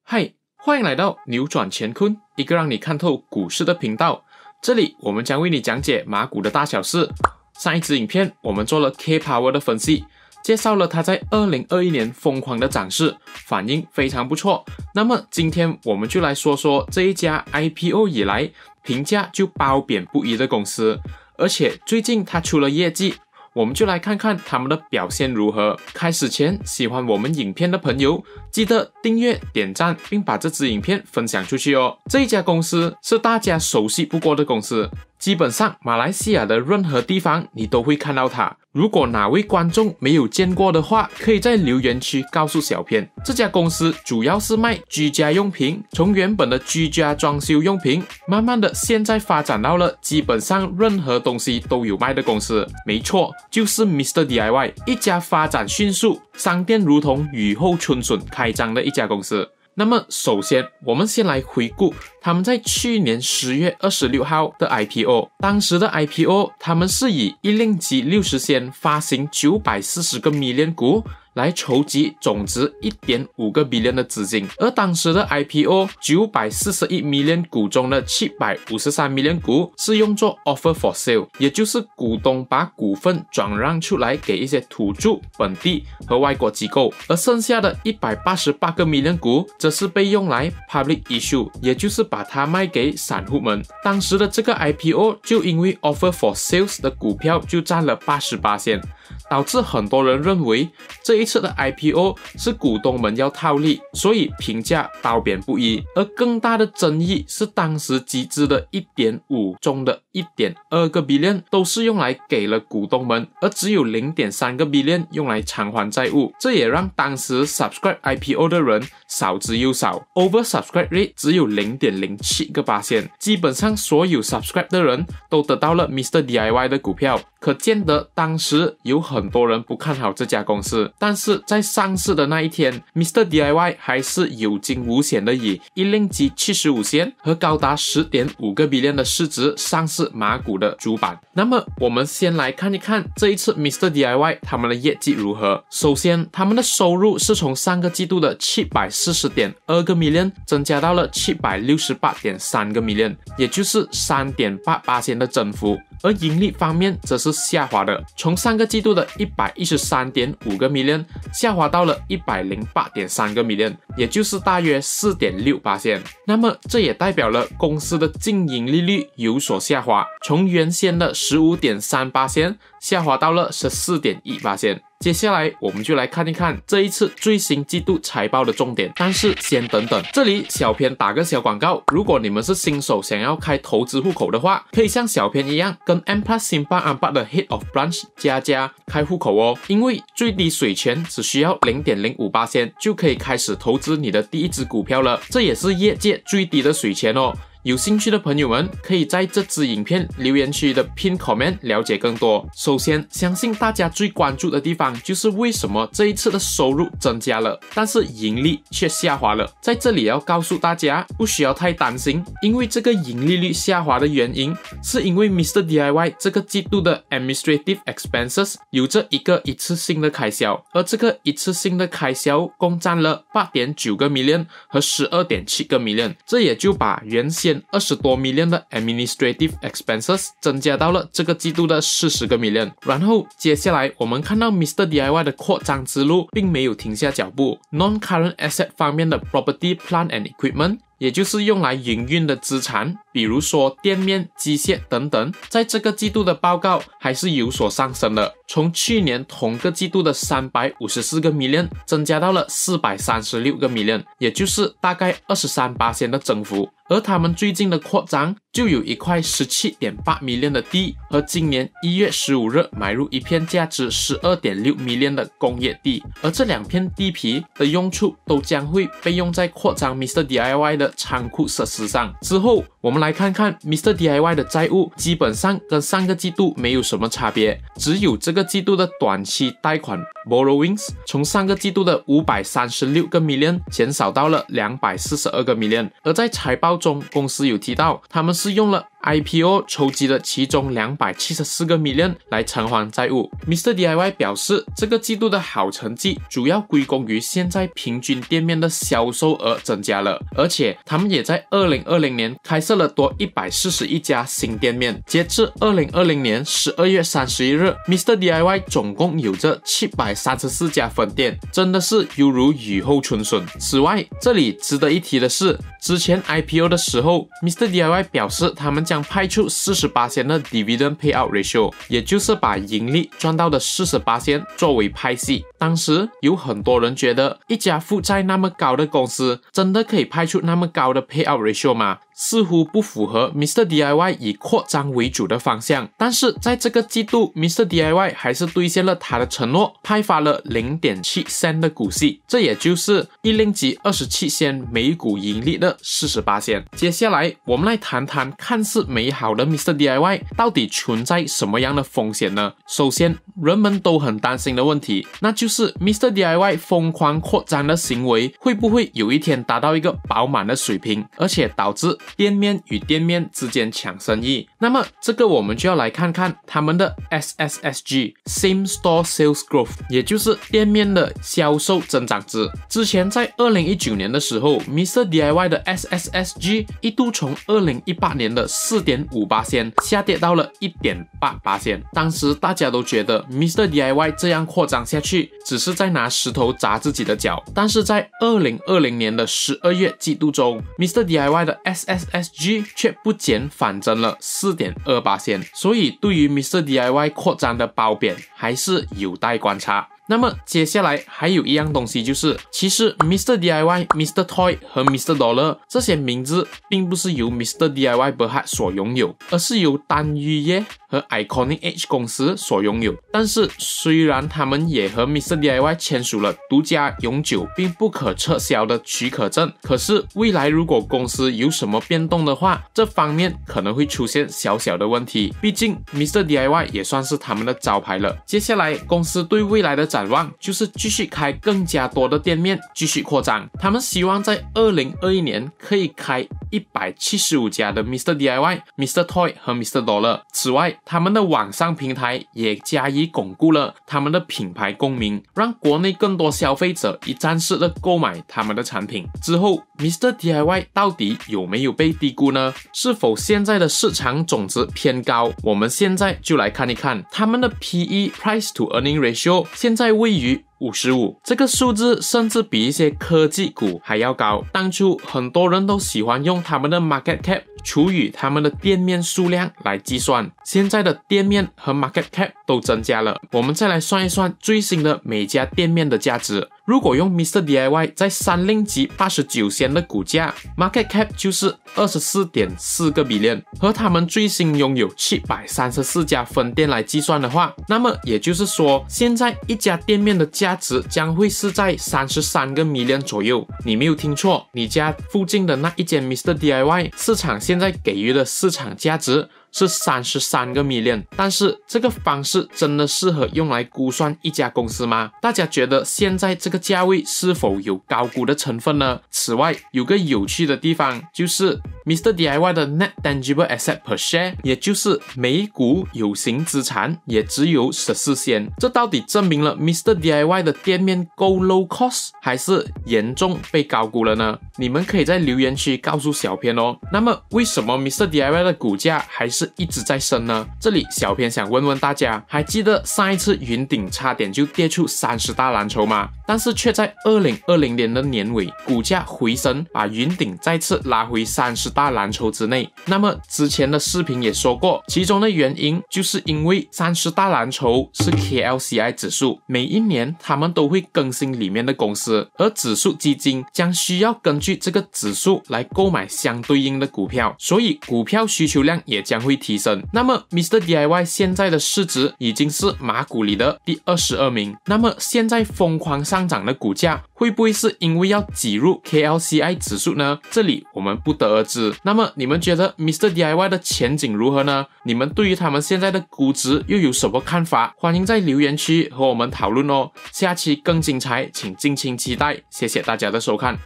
嗨，欢迎来到扭转乾坤，一个让你看透股市的频道。这里我们将为你讲解马股的大小事。上一支影片我们做了 K-Power 的分析，介绍了它在2021年疯狂的涨势，反应非常不错。那么今天我们就来说说这一家 IPO 以来评价就褒贬不一的公司，而且最近它出了业绩，我们就来看看他们的表现如何。开始前，喜欢我们影片的朋友，记得订阅、点赞，并把这支影片分享出去哦。这一家公司是大家熟悉不过的公司，基本上马来西亚的任何地方你都会看到它。如果哪位观众没有见过的话，可以在留言区告诉小编。这家公司主要是卖居家用品，从原本的居家装修用品，慢慢的现在发展到了基本上任何东西都有卖的公司。没错，就是 Mr. DIY， 一家发展迅速、商店如同雨后春笋开张的一家公司。那么首先我们先来回顾他们在去年10月26号的 IPO。 当时的 IPO 他们是以1令吉60仙发行940个 million 股来筹集总值 1.5 个 billion 的资金，而当时的 IPO 941 million 股中的753 million 股是用作 offer for sale， 也就是股东把股份转让出来给一些土著、本地和外国机构，而剩下的188个 million 股则是被用来 public issue， 也就是把它卖给散户们。当时的这个 IPO 就因为 offer for sales 的股票就占了 88%， 导致很多人认为这一次的 IPO 是股东们要套利，所以评价褒贬不一。而更大的争议是当时集资的 1.5 中的 1.2 个 billion 都是用来给了股东们，而只有 0.3 个 billion 用来偿还债务。这也让当时 subscribe IPO 的人少之又少， oversubscribe rate 只有 0.07 个%，基本上所有 subscribe 的人都得到了 Mr. DIY 的股票，可见得当时有很多人不看好这家公司。但是在上市的那一天， Mr. DIY 还是有惊无险的以1令吉75仙和高达 10.5 个 billion 的市值上市马股的主板。那么我们先来看一看这一次 Mr. DIY 他们的业绩如何。首先他们的收入是从上个季度的 740.2 个 million 增加到了 768.3 个 million， 也就是 3.8% 的增幅。而盈利方面则是下滑的，从上个季度的 113.5 个 million 下滑到了 108.3 个 million， 也就是大约 4.6%。 那么这也代表了公司的净盈利率有所下滑，从原先的 15.3% 下滑到了 14.1%。 接下来我们就来看一看这一次最新季度财报的重点。但是先等等，这里小编打个小广告，如果你们是新手想要开投资户口的话，可以像小编一样跟 M+ Simpang Ampat 的 Head of Branch 佳佳开户口哦，因为最低水权只需要 0.05% 就可以开始投资你的第一支股票了，这也是业界最低的水权哦。有兴趣的朋友们可以在这支影片留言区的 pin comment 了解更多。首先，相信大家最关注的地方就是为什么这一次的收入增加了，但是盈利却下滑了。在这里要告诉大家，不需要太担心，因为这个盈利率下滑的原因是因为 Mr. DIY 这个季度的 administrative expenses 有着一个一次性的开销，而这个一次性的开销共占了 8.9 个 million 和 12.7 个 million， 这也就把原先20多 million 的 administrative expenses 增加到了这个季度的40个 million。 然后接下来我们看到 Mr. DIY 的扩张之路并没有停下脚步。 Non-current asset 方面的 property, plant and equipment， 也就是用来营运的资产，比如说店面、机械等等，在这个季度的报告还是有所上升的，从去年同个季度的354个 million 增加到了436个 million， 也就是大概 23% 的增幅。而他们最近的扩张就有一块 17.8 million 的地，和今年1月15日买入一片价值 12.6 million 的工业地，而这两片地皮的用处都将会被用在扩张 Mr. DIY 的仓库设施上。之后我们来看看 Mr. DIY 的债务基本上跟上个季度没有什么差别，只有这个季度的短期贷款 borrowings 从上个季度的536个 million 减少到了242个 million。 而在财报中公司有提到他们是用了 IPO 筹集了其中274个 million 来偿还债务。Mr. DIY 表示，这个季度的好成绩主要归功于现在平均店面的销售额增加了，而且他们也在2020年开设了多141家新店面。截至2020年12月31日 ，Mr. DIY 总共有着734家分店，真的是犹如雨后春笋。此外，这里值得一提的是，之前 IPO 的时候 ，Mr. DIY 表示他们将派出48%的 dividend payout ratio， 也就是把盈利赚到的48%作为派息。当时有很多人觉得，一家负债那么高的公司，真的可以派出那么高的 payout ratio 吗？似乎不符合 Mr. DIY 以扩张为主的方向。但是在这个季度 ，Mr. DIY 还是兑现了他的承诺，派发了 0.7 cent 的股息，这也就是1令吉27仙每股盈利的48%。接下来，我们来谈谈看似美好的 Mr. DIY 到底存在什么样的风险呢？首先，人们都很担心的问题，那就是 Mr. DIY 疯狂扩张的行为会不会有一天达到一个饱满的水平，而且导致店面与店面之间抢生意。那么这个我们就要来看看他们的 SSSG Same Store Sales Growth， 也就是店面的销售增长值。之前在2019年的时候 Mr. DIY 的 SSSG 一度从2018年的 4.5% 下跌到了 1.8%。当时大家都觉得 Mr. DIY 这样扩张下去只是在拿石头砸自己的脚，但是在2020年的12月季度中 Mr. DIY 的 SSSG 却不减反增了 4.2%， 所以对于 Mr. DIY 扩张的褒贬还是有待观察。那么接下来还有一样东西，就是其实 Mr. DIY、Mr. Toy 和 Mr. Dollar 这些名字并不是由 Mr. DIY Berhad 所拥有，而是由丹玉业和 Iconic Edge 公司所拥有。但是虽然他们也和 Mr. DIY 签署了独家永久并不可撤销的许可证，可是未来如果公司有什么变动的话，这方面可能会出现小小的问题，毕竟 Mr. DIY 也算是他们的招牌了。接下来公司对未来的展望就是继续开更加多的店面，继续扩张。他们希望在2021年可以开175家的 Mr. DIY、Mr. Toy 和 Mr. Dollar。此外，他们的网上平台也加以巩固了他们的品牌共鸣，让国内更多消费者一站式的购买他们的产品。之后 Mr. DIY 到底有没有被低估呢？是否现在的市场总值偏高？我们现在就来看一看他们的 PE Price to Earning Ratio 现在位于55，这个数字甚至比一些科技股还要高。当初很多人都喜欢用他们的 market cap 除以他们的店面数量来计算，现在的店面和 market cap 都增加了。我们再来算一算最新的每家店面的价值。如果用 Mr. DIY 在3令吉89仙的股价 ，market cap 就是24.4个 billion， 和他们最新拥有734家分店来计算的话，那么也就是说，现在一家店面的价值将会是在33个 million 左右。你没有听错，你家附近的那一间 Mr. DIY 市场现在给予的市场价值是33个 million， 但是这个方式真的适合用来估算一家公司吗？大家觉得现在这个价位是否有高估的成分呢？此外，有个有趣的地方就是 Mr. DIY 的 Net Tangible Asset Per Share， 也就是每股有形资产也只有14仙。这到底证明了 Mr. DIY 的店面够 low cost， 还是严重被高估了呢？你们可以在留言区告诉小编哦。那么为什么 Mr. DIY 的股价还是一直在升呢？这里小编想问问大家，还记得上一次云顶差点就跌出30大蓝筹吗？但是却在2020年的年尾股价回升，把云顶再次拉回30大蓝筹之内。那么之前的视频也说过，其中的原因就是因为30大蓝筹是 KLCI 指数，每一年他们都会更新里面的公司，而指数基金将需要根据这个指数来购买相对应的股票，所以股票需求量也将会提升。那么 Mr. DIY 现在的市值已经是马股里的第22名，那么现在疯狂上涨的股价会不会是因为要挤入 KLCI 指数呢？这里我们不得而知。那么你们觉得 Mr. DIY 的前景如何呢？你们对于他们现在的估值又有什么看法？欢迎在留言区和我们讨论哦。下期更精彩，请敬请期待。谢谢大家的收看。